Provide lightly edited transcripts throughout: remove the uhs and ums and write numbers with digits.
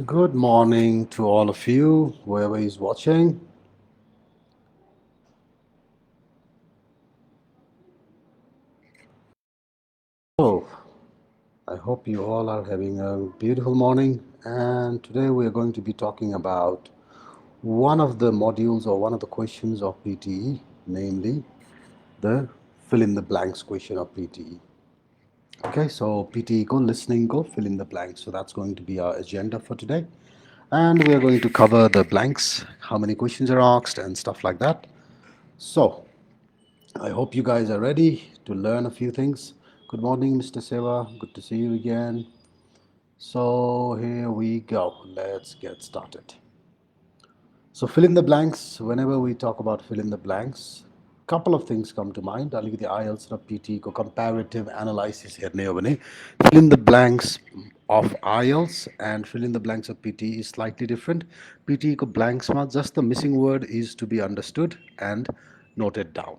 Good morning to all of you, whoever is watching. Oh, I hope you all are having a beautiful morning. And today we are going to be talking about one of the modules or one of the questions of PTE, namely the fill in the blanks question of PTE. Okay, so PTE ko listening ko fill in the blanks. So that's going to be our agenda for today. And we are going to cover the blanks, how many questions are asked, and stuff like that. So, I hope you guys are ready to learn a few things. Good morning, Mr. Seva. Good to see you again. So, here we go. Let's get started. So, fill in the blanks. Whenever we talk about fill in the blanks, couple of things come to mind. अलिकति IELTS र PT को comparative analysis हेर्ने हो भने fill in the blanks of IELTS and fill in the blanks of PT is slightly different. PT को blanks मा just the missing word is to be understood and noted down.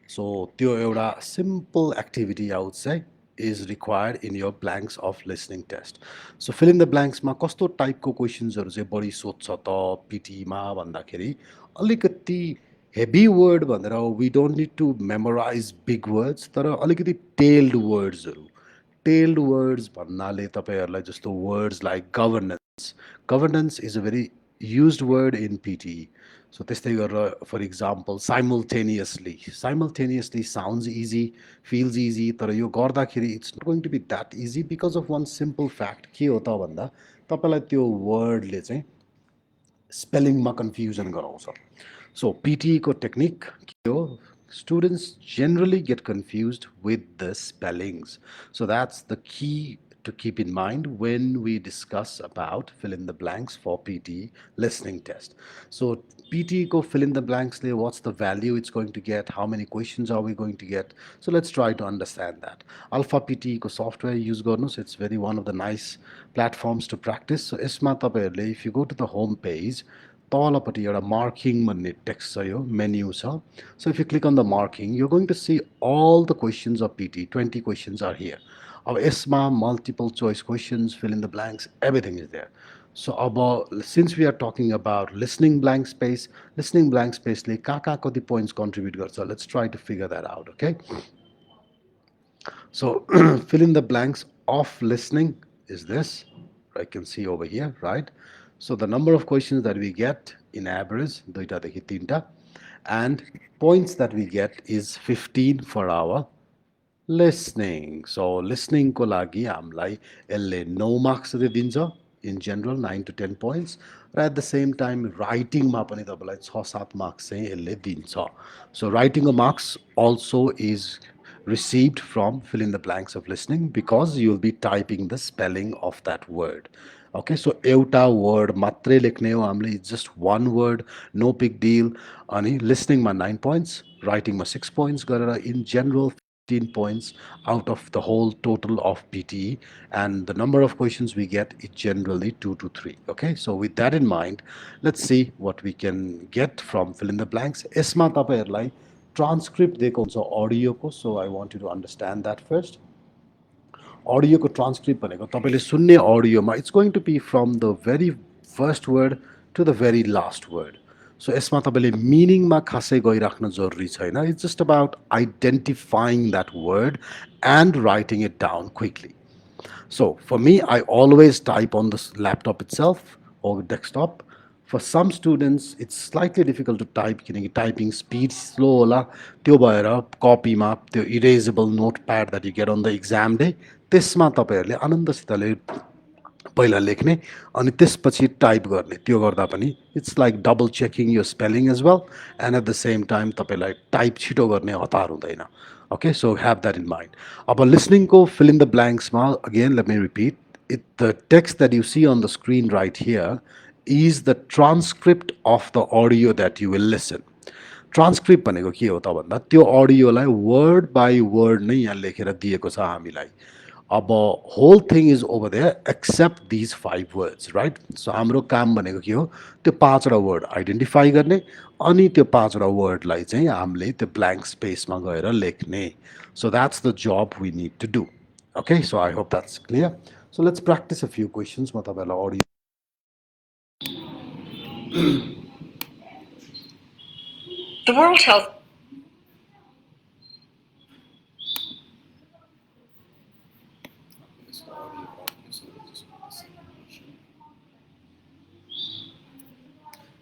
So त्यो एउटा simple activity I would say is required in your blanks of listening test. So fill in the blanks मा कस्तो टाइपको क्वेसन्सहरू चाहिँ बढी सोध्छ त पिटीमा भन्दाखेरि अलिकति हेभी वर्ड भनेर we don't need to memorize big words तर अलिकति टेल्ड वर्ड्सहरू टेल्ड वर्ड्स भन्नाले तपाईँहरूलाई जस्तो words like governance governance is a very used word in PTE. So त्यस्तै गरेर for example simultaneously sounds easy, feels easy तर यो गर्दाखेरि it's not going to be that easy because of one simple fact के हो त भन्दा तपाईँलाई त्यो वर्डले चाहिँ स्पेलिङमा कन्फ्युजन गराउँछ सो पिटिईको टेक्निक के हो students generally get confused with the spellings so that's the key to keep in mind when we discuss about fill in the blanks for PTE listening test. So PTE ko fill in the blanks le what's the value it's going to get, how many questions are we going to get, so let's try to understand that. Alpha PTE ko software use गर्नुस्, it's very one of the nice platforms to practice. So यसमा तपाईहरुले if you go to the home page तलपट्टि एउटा marking भन्ने text छ यो menu छ. So if you click on the marking you're going to see all the questions of PT 20 questions are here. अब यसमा multiple choice questions, fill in the blanks, everything is there. So about since we are talking about listening blank space ले कहाँ कति points contribute गर्छ, let's try to figure that out, okay? So fill in the blanks of listening is this. I can see over here, right? So the number of questions that we get in average, दुईटा देखि तीनटा, and points that we get is 15 for our listening. So listening को लागि हामीलाई यसले 9 marks दिन्छ in general 9 to 10 points. But at the same time writing मा पनि तपाईलाई 6-7 marks चाहिँ यसले दिन्छ. So writing a marks also is received from fill in the blanks of listening because you'll be typing the spelling of that word. Okay, so एउटा word मात्रै लेख्ने हो हामीले, it's just one word, no big deal. अनि listening मा 9 points, writing मा 6 points गरेर in general 15 points out of the whole total of PTE, and the number of questions we get is generally 2 to 3. Okay, so with that in mind, let's see what we can get from fill in the blanks. यसमा तपाईहरुलाई transcript दिएको हुन्छ अडियोको, so I want you to understand that first. अडियोको transcript भनेको तपाईँले सुन्ने अडियोमा it's going to be from the very first word to the very last word. So यसमा तपाईँले मिनिङमा खासै गइराख्न जरुरी छैन. It's just about identifying that word and writing it down quickly. So for me, I always type on the laptop itself or desktop. For some students, it's slightly difficult to type किनकि typing speed slow होला. त्यो भएर कपीमा त्यो erasable notepad that you get on the exam day त्यसमा तपाईहरुले आनन्दसितले पहिला लेख्ने अनि त्यसपछि टाइप गर्ने. त्यो गर्दा पनि it's like double checking your spelling as well and at the same time तपाईँलाई टाइप छिटो गर्ने हतार हुँदैन. Okay, so have that in mind. About listening ko fill in the blanks ma, again let me repeat it, the text that you see on the screen right here is the transcript of the audio that you will listen. Transcript भनेको के हो त भन्दा त्यो अडियोलाई word by word नै यहाँ लेखेर दिएको छ हामीलाई. अब whole thing is over there except these 5 words, right? So हाम्रो काम भनेको के हो त्यो 5वटा वर्ड आइडेन्टिफाई गर्ने अनि त्यो 5वटा वर्डलाई चाहिँ हामीले त्यो ब्ल्याङ्क स्पेसमा गएर लेख्ने. So that's the job we need to do. Okay, so I hope that's clear. So let's practise a few questions. म तपाईँहरूलाई audio The World Health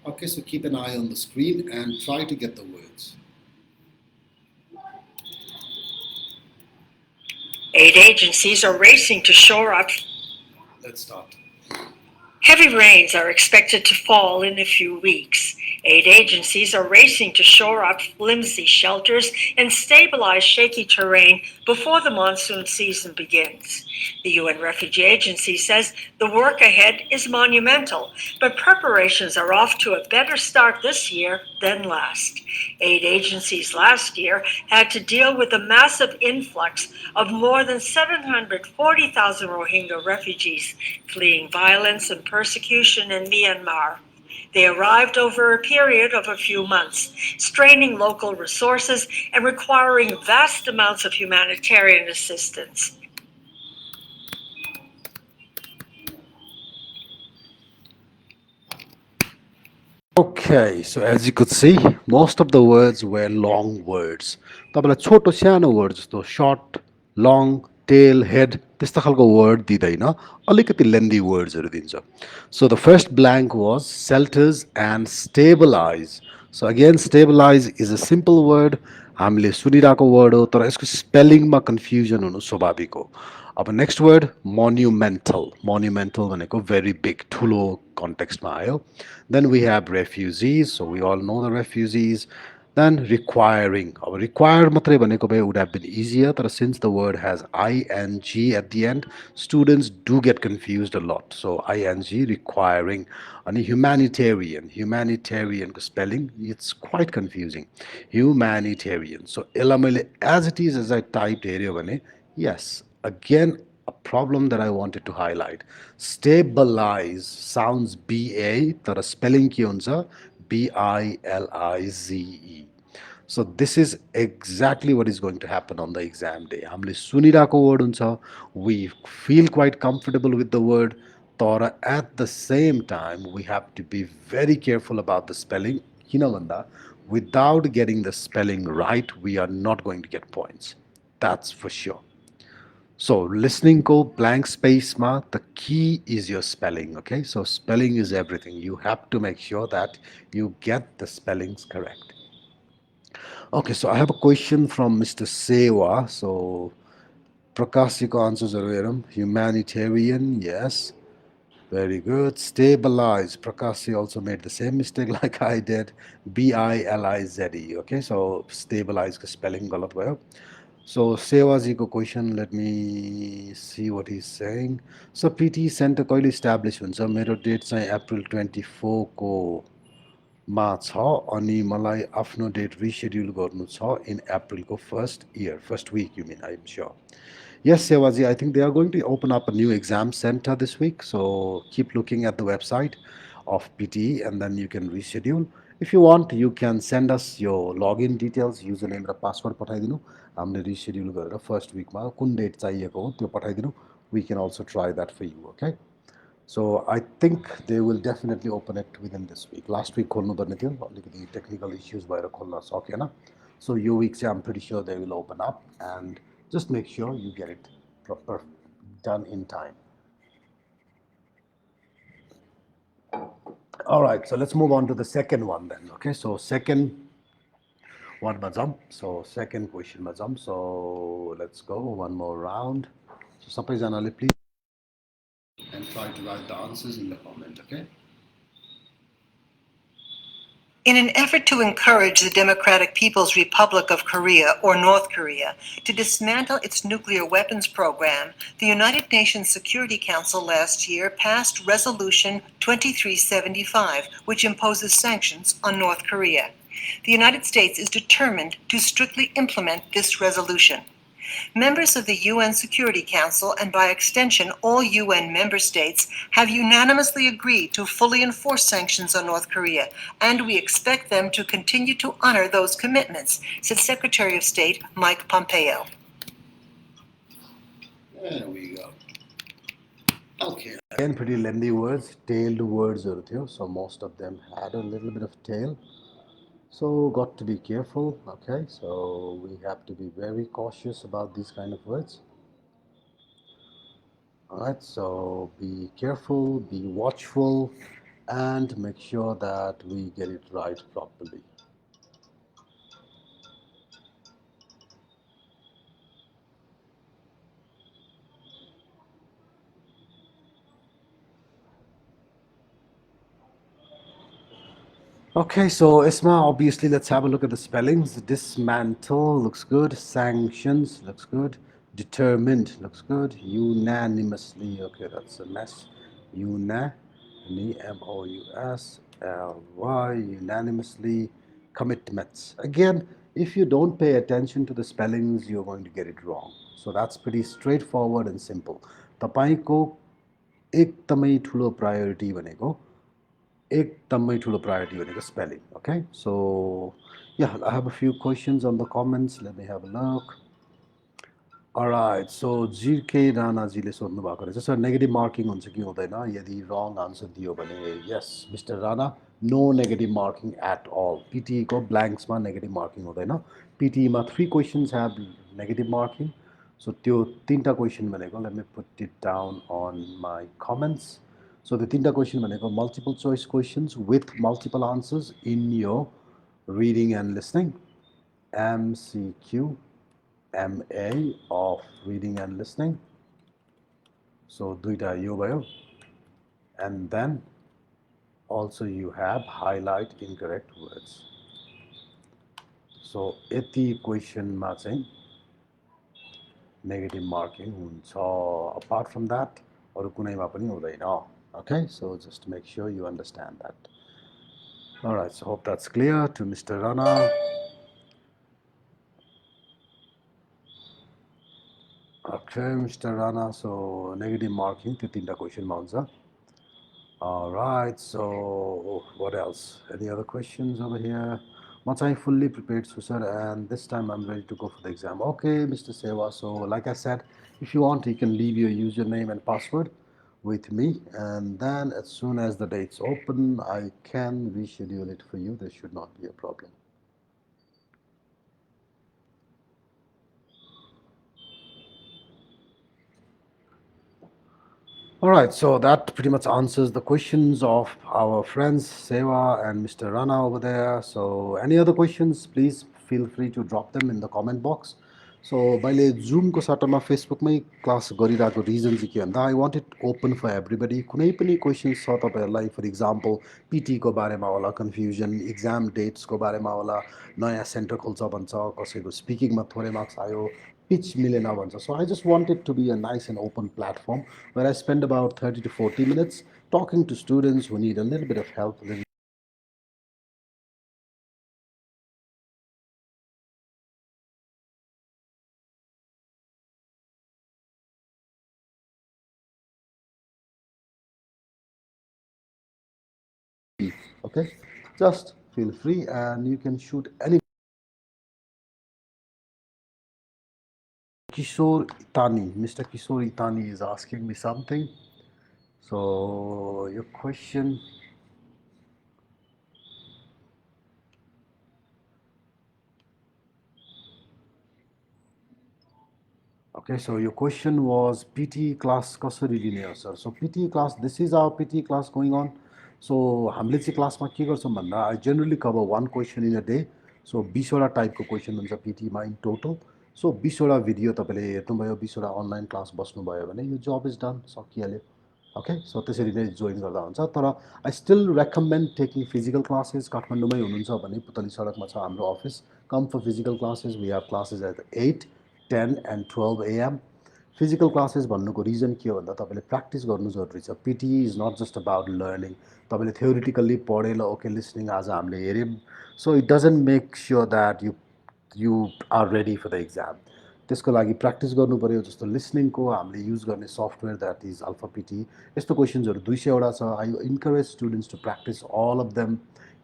Okay, so keep an eye on the screen and try to get the words. aid agencies are racing to shore up. Let's start. Heavy rains are expected to fall in a few weeks. Aid agencies are racing to shore up flimsy shelters and stabilize shaky terrain before the monsoon season begins. The UN Refugee Agency says the work ahead is monumental, but preparations are off to a better start this year than last. Aid agencies last year had to deal with a massive influx of more than 740,000 Rohingya refugees fleeing violence and persecution in Myanmar. They arrived over a period of a few months, straining local resources and requiring vast amounts of humanitarian assistance. Okay, so as you could see, most of the words were long words. तपाईँलाई छोटो सानो word जस्तो short, long, tail, head त्यस्तो खालको word दिँदैन अलिकति lengthy wordsहरू दिन्छ. So the first blank was shelters and stabilize. So again stabilize is a simple word. हामीले सुनिरहेको word हो तर यसको स्पेलिङमा कन्फ्युजन हुनु स्वाभाविक हो. अब नेक्स्ट वर्ड मोन्युमेन्टल मोन्युमेन्टल भनेको भेरी बिग ठुलो कन्टेक्स्टमा आयो. Then we have refugees so we all know the refugees. Then requiring अब रिक्वायर मात्रै भनेको भए वुड हेभ बिन इजियर तर since the word has I N G at the end students do get confuse a lot. So I N G requiring. अनि ह्युम्यानिटेरियनको spelling it's quite confusing. Humanitarian. So यसलाई मैले as it is as I type हेऱ्यो भने yes, again, a problem that I wanted to highlight. Stabilize sounds BA, तर spelling के हुन्छ BILIZE. So this is exactly what is going to happen on the exam day. हामीले सुनिरहेको word हुन्छ, we feel quite comfortable with the word, तर at the same time we have to be very careful about the spelling. किन भन्दा without getting the spelling right, we are not going to get points. That's for sure. So listening ko blank space ma the key is your spelling. Okay, so spelling is everything. You have to make sure that you get the spellings correct. Okay, so I have a question from Mr. Sewa. So Prakashiko answers are humanitarian, yes. Very good. Stabilize. Prakashi also made the same mistake like I did. BILIZE. Okay, so stabilize ka spelling galat bhayo. So Sewaजीको question, let me see what he's saying. So PTE centre कहिले establish हुन्छ? मेरो date चाहिँ अप्रिल 24 को मा छ अनि मलाई आफ्नो डेट रिसेड्युल गर्नु छ इन अप्रिलको first week you mean, I'm sure. Yes, Sewaji, I think they are going to open up a new exam center this week. So keep looking at the website of PTE and then you can reschedule. If you want, you can send us your login details, username र password पठाइदिनु. हामीले reschedule गरेर first week मा कुन date चाहिएको हो त्यो पठाइदिनु. We can also try that for you, okay? So I think they will definitely open it within this week. Last week खोल्नु पर्ने थियो अलिकति technical issues भएर खोल्न सकेन. So your week I'm pretty sure they will open up and just make sure you get it proper done in time. All right, so let's move on to the second one then. Okay, so second one jump. So second question jump. So let's go one more round. So सबैजनाले please and try to write the answers in the comment. Okay. In an effort to encourage the Democratic People's Republic of Korea, or North Korea, to dismantle its nuclear weapons program, the United Nations Security Council last year passed Resolution 2375, which imposes sanctions on North Korea. The United States is determined to strictly implement this resolution. Members of the UN Security Council, and by extension all UN member states, have unanimously agreed to fully enforce sanctions on North Korea, and we expect them to continue to honor those commitments, said Secretary of State Mike Pompeo. There we go. Okay. Again, pretty lengthy words, tailed words, so most of them had a little bit of tail. So, got to be careful, okay? So, we have to be very cautious about these kind of words. Alright, so be careful, be watchful, and make sure that we get it right properly. Okay, so Isma, obviously, let's have a look at the spellings. Dismantle looks good. Sanctions looks good. Determined looks good. Unanimously, okay, that's a mess. Mously, unanimously. Commitments. Again, if you don't pay attention to the spellings, you're going to get it wrong. So that's pretty straightforward and simple. तपाईँको एकदमै ठुलो priority भनेको एकदमै ठुलो priority भनेको spelling. Okay, so yeah, I have a few questions on the comments. Let me have a look. Alright, so GK राणाजीले सोध्नु भएको रहेछ सर नेगेटिभ मार्किङ हुन्छ कि हुँदैन यदि रङ आन्सर दियो भने yes mister Rana no negative marking at all पिटिईको ब्ल्याङ्क्समा नेगेटिभ मार्किङ हुँदैन पिटिईमा 3 questions have negative marking so त्यो तिनवटा क्वेसन भनेको let me put it down on my comments so त्यो तिनवटा क्वेसन भनेको multiple choice questions with multiple answers in यो reading and listening MCQ MA of reading and listening. So duita yo bhayo. And then also you have highlight incorrect words. So यति क्वेसनमा चाहिँ negative marking हुन्छ. Apart from that अरु कुनैमा पनि हुँदैन. Okay, so just make sure you understand that. Alright, so hope that's clear to Mr. Rana. Okay, Mr. Rana, so negative marking त्यो तीनटा क्वेसनमा हुन्छ. Alright, so what else? Any other questions over here? Once I fully prepared, sir, and this time I'm ready to go for the exam. Okay, Mr. Seva. So, like I said, if you want, you can leave your username and password with me, and then as soon as the date's open, I can reschedule it for you. There should not be a problem. All right, so that pretty much answers the questions of our friends Seva and Mr. Rana over there. So, any other questions, please feel free to drop them in the comment box. So, मैले जुमको सट्टामा फेसबुकमै class गरिरहेको region चाहिँ के भन्दा I want it open for everybody कुनै पनि questions छ तपाईँहरूलाई for example पिटीको बारेमा होला कन्फ्युजन इक्जाम डेट्सको बारेमा होला नयाँ सेन्टर खोल्छ भन्छ कसैको स्पिकिङमा थोरै मार्क्स आयो pitch मिलेन भन्छ so I just want it to be a nice and open platform where I spend about 30 to 40 minutes talking to students who need a little bit of help, a little okay, just feel free and you can shoot any. Kishore Itani, Mr. Kishore Itani is asking me something. So your question. Okay, so your question was PTE class कसरी लिने हो sir. So PTE class, this is our PTE class going on. So हामीले चाहिँ क्लासमा के गर्छौँ भन्दा I generally cover one question in a day. So 20वटा टाइपको क्वेसन हुन्छ पिटीमा इन टोटल. सो 20वटा भिडियो तपाईँले हेर्नुभयो 20वटा अनलाइन क्लास बस्नुभयो भने यो जब इज डन सकिहाल्यो. ओके सो त्यसरी नै जोइन गर्दा हुन्छ तर I still recommend taking physical classes काठमाडौँमै हुनुहुन्छ भने पुतली सडकमा छ हाम्रो office come for physical classes we have classes at 8 10 and 12 AM physical classes भन्नुको रिजन के हो भन्दा तपाईँले प्र्याक्टिस गर्नु जरुरी छ PTE is not just about learning तपाईँले थ्योरिटिकल्ली पढेर ओके लिसनिङ आज हामीले हेऱ्यौँ so it doesn't make sure that you are ready for the exam त्यसको लागि प्र्याक्टिस गर्नु पऱ्यो जस्तो लिसनिङको हामीले युज गर्ने software that is Alpha PT यस्तो क्वेसन्सहरू 200वटा छ I encourage students to practice all of them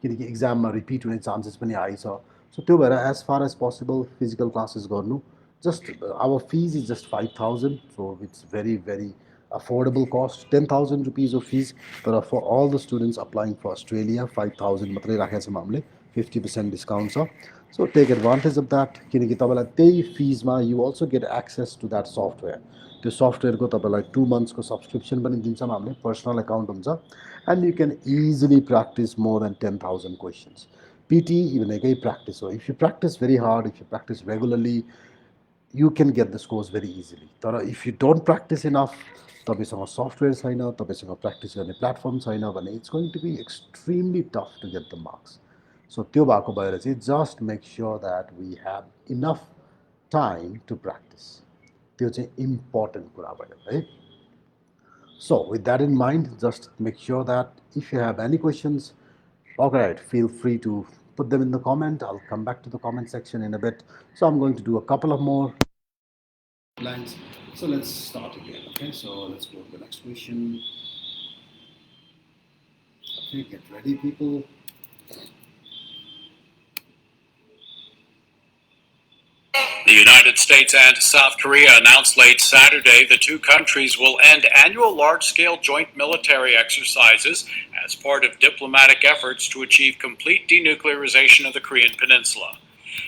किनकि इक्जाममा रिपिट हुने चान्सेस पनि हाई छ सो त्यो भएर as far as possible physical classes गर्नु just our fees is just 5,000 so it's very affordable cost 10,000 rupees of fees तर for all the students applying for Australia 5,000 मात्रै राखेको छौँ हामीले 50% discount छ so take advantage of that किनकि तपाईँलाई त्यही फिजमा you also get access to that software त्यो सफ्टवेयरको तपाईँलाई 2 monthsको सब्सक्रिप्सन पनि दिन्छौँ हामीले पर्सनल एकाउन्ट हुन्छ and you can easily practice more than 10,000 questions PTE भनेकै practice हो if you practice very hard if you practice regularly you can get the scores very easily तर if you don't practice enough तपाईँसँग software छैन तपाईँसँग practice गर्ने platform छैन भने it's going to be extremely tough to get the marks so त्यो भएको भएर चाहिँ just make sure that we have enough time to practice त्यो चाहिँ इम्पोर्टेन्ट कुरा भयो है So with that in mind, just make sure that if you have any questions, alright, feel free to put them in the comment. I'll come back to the comment section in a bit. So I'm going to do a couple of more blanks. So let's start again. Okay, so let's go to the next question. Okay, get ready, people. The United States and South Korea announced late Saturday the two countries will end annual large-scale joint military exercises as part of diplomatic efforts to achieve complete denuclearization of the Korean Peninsula.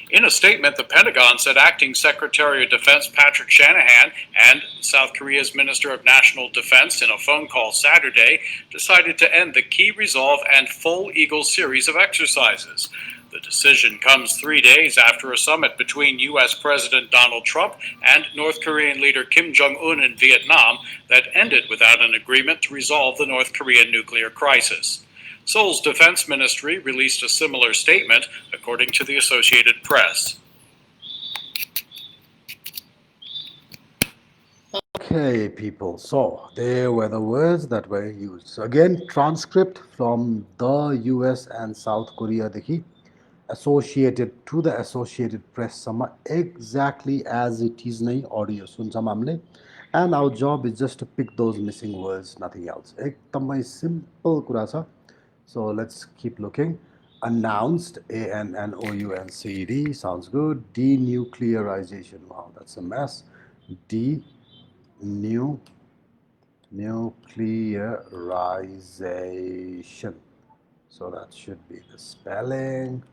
In a statement, the Pentagon said Acting Secretary of Defense Patrick Shanahan and South Korea's Minister of National Defense in a phone call Saturday decided to end the Key Resolve and Full Eagle series of exercises. The decision comes 3 days after a summit between U.S. President Donald Trump and North Korean leader Kim Jong-un in Vietnam that ended without an agreement to resolve the North Korean nuclear crisis. Seoul's defense ministry released a similar statement, according to the Associated Press. Okay, people, so there were the words that were used. So again, transcript from the US and South Korea देखि associated to the Associated Press सम्म exactly as it is नै audio सुन्छौँ हामीले and our job is just to pick those missing words, nothing else. एकदमै simple कुरा छ. So let's keep looking. Announced, ANNOUNCED, sounds good. Denuclearization, wow, that's a mess. Denuclearization. So that should be the spelling.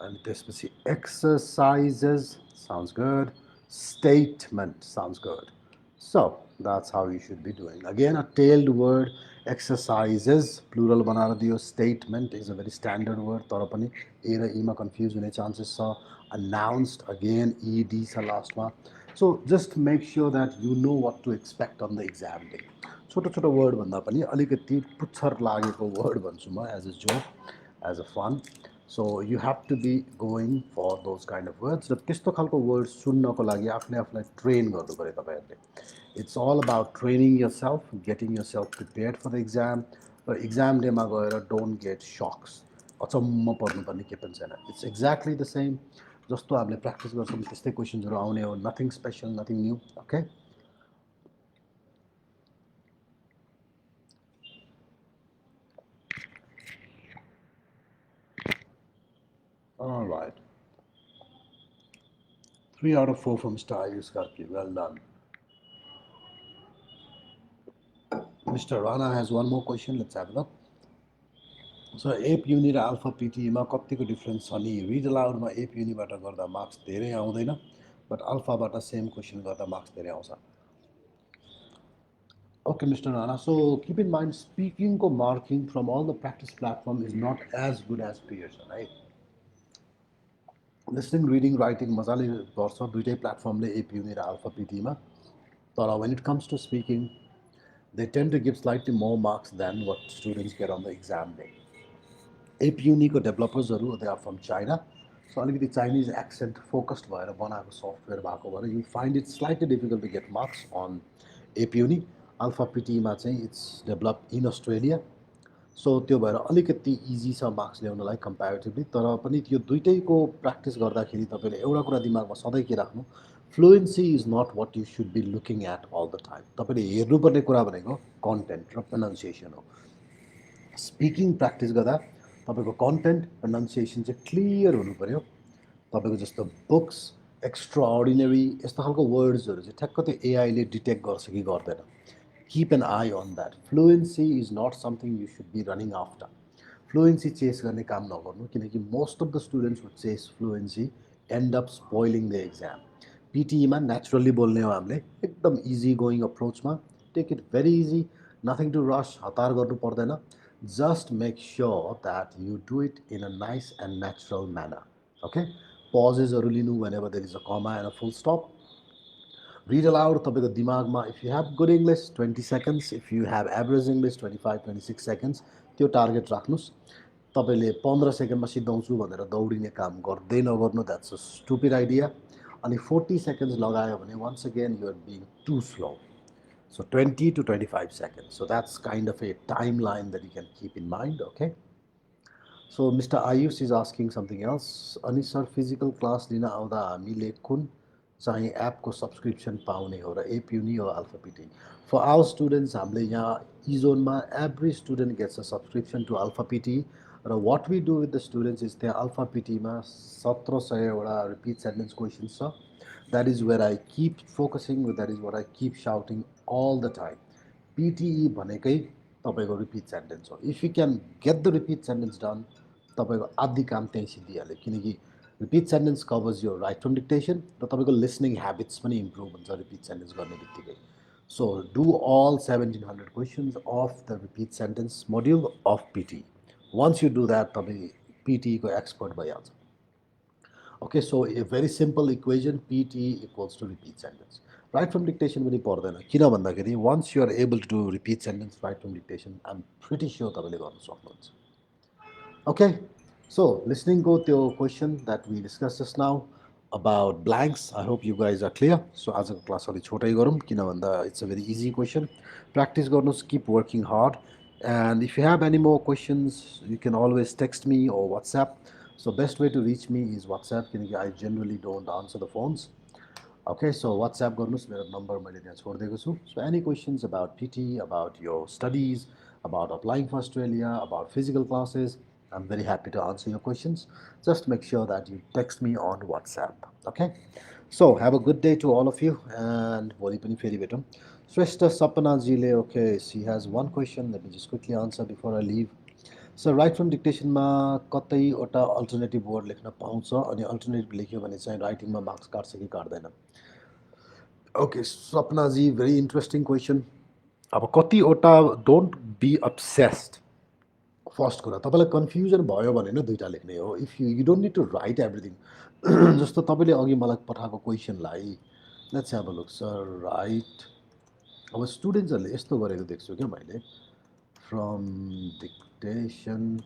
And त्यसपछि exercises, sounds good. Statement, sounds good. So that's how you should be doing. Again, a tailed word, exercises, plural बनाएर दियो. Statement is a very standard word. तर पनि A raw E मा confuse हुने chances छ. Announced, again, ED छ last मा. So just make sure that you know what to expect on the exam day. छोटो छोटो word भन्दा पनि अलिकति पुच्छर लागेको word भन्छु म as a joke, as a fun. So you have to be going for those kind of words. र त्यस्तो खालको वर्ड सुन्नको लागि आफूले आफूलाई ट्रेन गर्नु पर्यो तपाईहरुले. It's all about training yourself, getting yourself prepared for the exam. Raw exam day मा गएर don't get shocks. अचम्म पर्नुपर्ने के पनि छैन. It's exactly the same. जस्तो हामीले प्र्याक्टिस गर्छौं त्यस्तै क्वेशन्सहरु आउने हो. Nothing special, nothing new. Okay? All right. 3 out of 4 from Star Ayush Karki. Well done. Mr. Rana has one more question. Let's have a look. So AP Uni raw Alpha PTE मा कतिको difference छ नि rid allowed मा AP Uni बाट गर्दा marks धेरै आउँदैन but alpha बाट सेम क्वेशन गर्दा मार्क्स धेरै आउँछ. Okay, Mr. Rana. So keep in mind, speaking ko marking from all the practice platform is not as good as peers, right? Listening, reading, writing, मजाले गर्छ दुईटै प्लेटफर्मले AP Uni र Alpha PTE मा. तर when it comes to speaking, they tend to give slightly more marks than what students get on the exam day. AP Uni को developersहरु they are from China. So अलिकति Chinese accent focused भएर बनाएको software भएको भएर you find it slightly difficult to get marks on AP Uni. Alpha PTE मा चाहिँ it's developed in Australia. So त्यो भएर अलिकति इजी छ मार्क्स ल्याउनलाई कम्प्यारेटिभली तर पनि त्यो दुईटैको प्र्याक्टिस गर्दाखेरि तपाईले एउटा कुरा दिमागमा सधैँ के राख्नु fluency is not what you should be looking at Al the time. तपाईले हेर्नुपर्ने कुरा भनेको कन्टेन्ट र प्रोनाउन्सिएसन हो. स्पिकिङ प्र्याक्टिस गर्दा तपाईको कन्टेन्ट प्रोनाउन्सिएसन चाहिँ क्लियर हुनु पर्यो. तपाईको जस्तो बुक्स extraordinary यस्तो खालको वर्ड्सहरू चाहिँ ठ्याक्क त्यो एआईले डिटेक्ट गर्छ कि गर्दैन. Keep an eye on that. Fluency is not something you should be running after. Fluency chase गर्ने काम नगर्नु किनकि most of the students who chase fluency end up spoiling the exam. PTEमा naturally बोल्ने हो हामीले एकदम easy going approachमा take it very easy, nothing to rush, हतार गर्नु पर्दैन. Just make sure that you do it in a nice and natural manner. Okay? Pausesहरू लिनु whenever there is a comma and a full stop. Read aloud तपाईँको दिमागमा if you have good English 20 seconds, if you have average English 25-26 seconds, त्यो target राख्नुहोस्. तपाईँले 15 सेकेन्डमा सिद्धाउँछु भनेर दौडिने काम गर्दै नगर्नु, द्याट्स अ स्टुपिड आइडिया. अनि 40 seconds लगायो भने once again you are being too slow. So 20 to 25 seconds. So that's kind of a timeline that you can keep in mind, okay? So Mr. Ayush is asking something else. अनि sir physical class लिन आउँदा हामीले कुन चाहिँ Apco subscription पाउने हो र app युनि हो Alpha PT. For our students हामीले यहाँ इजोनमा every student gets a subscription to Alpha PT र what we do with the students is त्यहाँ अल्फा पिटीमा 1700वटा रिपिट सेन्टेन्स क्वेसन्स छ. That is where I keep focusing, that is where I keep shouting all the time. PTE भनेकै तपाईँको repeat sentence हो. If you can get the repeat sentence done, तपाईँको आधी काम त्यहीँ सिद्धिहाल्यो किनकि रिपिट सेन्टेन्स कभर्स यो राइट फ्रम डिक्टेसन र तपाईँको लिसनिङ ह्याबिट्स पनि इम्प्रुभ हुन्छ रिपिट सेन्टेन्स गर्ने बित्तिकै. So do all 1700 questions of the repeat sentence module of PT. Once you do that तपाईँ पिटीको एक्सपर्ट भइहाल्छ. Okay, so a very simple equation PT equals to repeat sentence. Write from dictation पनि पर्दैन किन भन्दाखेरि once you are able to do repeat sentence write from dictation I am pretty sure तपाईँले गर्न सक्नुहुन्छ. Okay, so listening go to your question that we discussed just now about blanks. I hope you guys are clear. So as a class अलि छोटै गरौँ किन भन्दा it's a very easy question. Practice गर्नुहोस्, keep working hard. And if you have any more questions, you can always text me or WhatsApp. So best way to reach me is WhatsApp किनकि I generally don't answer the phones. Okay, so WhatsApp गर्नुहोस्, मेरो number मैले त्यहाँ छोडिदिएको छु. So any questions about PT, about your studies, about applying for Australia, about physical classes, I'm very happy to answer your questions. Just make sure that you text me on WhatsApp. Okay? So have a good day to all of you and भोलि पनि फेरि भेटौँ. श्रेष्ठ सपना जीले, okay, she has one question. Let me just quickly answer before I leave. So right from dictationमा कतैवटा alternative word लेख्न पाउँछ अनि अल्टरनेटिभ लेख्यो भने चाहिँ राइटिङमा मार्क्स काट्छ कि काट्दैन. Okay Sapnaji, very interesting question. अब कतिवटा डोन्ट बी अब्सेस्ड. फर्स्ट कुरा तपाईँलाई कन्फ्युजन भयो भने नै दुईवटा लेख्ने हो. If you don't need to write everything. जस्तो तपाईँले अघि मलाई पठाएको क्वेसनलाई let's have a look. Sir right, अब स्टुडेन्ट्सहरूले यस्तो गरेको देख्छु क्या मैले. फ्रम डिक्टेसन्स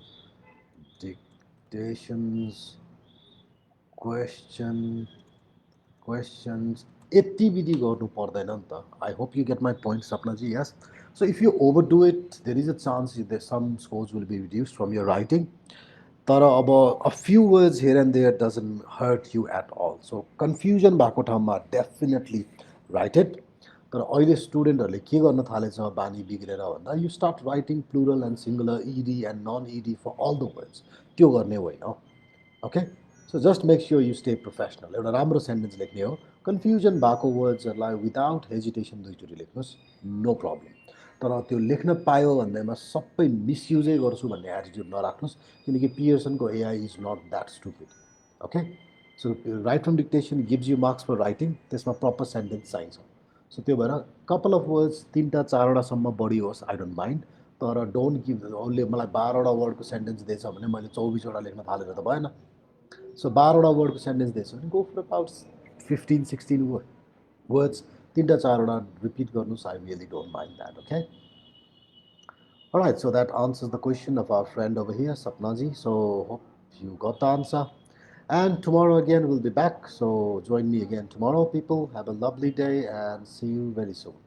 क्वेसन्स यति विधि गर्नु पर्दैन नि त. I hope you get my point Sapnaji. Yes. So if you overdo it, there is a chance that some scores will be reduced from your writing. तर अब a few words here and there doesn't hurt you at all. So confusion भएको ठाउँमा definitely write it. तर अहिले स्टुडेन्टहरूले के गर्न थालेछ बानी बिग्रेर भन्दा you start writing plural and singular, ED and non-ED for all the words. त्यो गर्ने होइन. Okay? So just make sure you stay professional. एउटा राम्रो सेन्टेन्स लेख्ने हो. कन्फ्युजन भएको वर्ड्सहरूलाई विदाउट हेजिटेसन दुईचोटि लेख्नुहोस्, नो प्रब्लम. तर त्यो लेख्न पायो भन्दैमा सबै मिसयुजै गर्छु भन्ने एटिट्युड नराख्नुहोस् किनकि पियर्सनको AI is not that stupid. Okay, so write from dictation gives you marks for writing, त्यसमा प्रपर सेन्टेन्स चाहिन्छ. सो त्यो भएर कपाल अफ वर्ड्स 3टा 4वटासम्म बढी होस्, आई डोन्ट माइन्ड. तर डोन्ट गिभ, उसले मलाई 12वटा वर्डको सेन्टेन्स दिएछ भने मैले 24वटा लेख्न थालेर त भएन. सो 12वटा वर्डको सेन्टेन्स दिएछ भने गो फर अबाउट 15-16 words. 3टा 4वटा रिपिट गर्नुहोस्. I really don't mind that. Okay? Alright, so that answers the question of our friend over here, Sapnaji. So hope you got the answer. And tomorrow again we'll be back. So join me again tomorrow, people. Have a lovely day and see you very soon.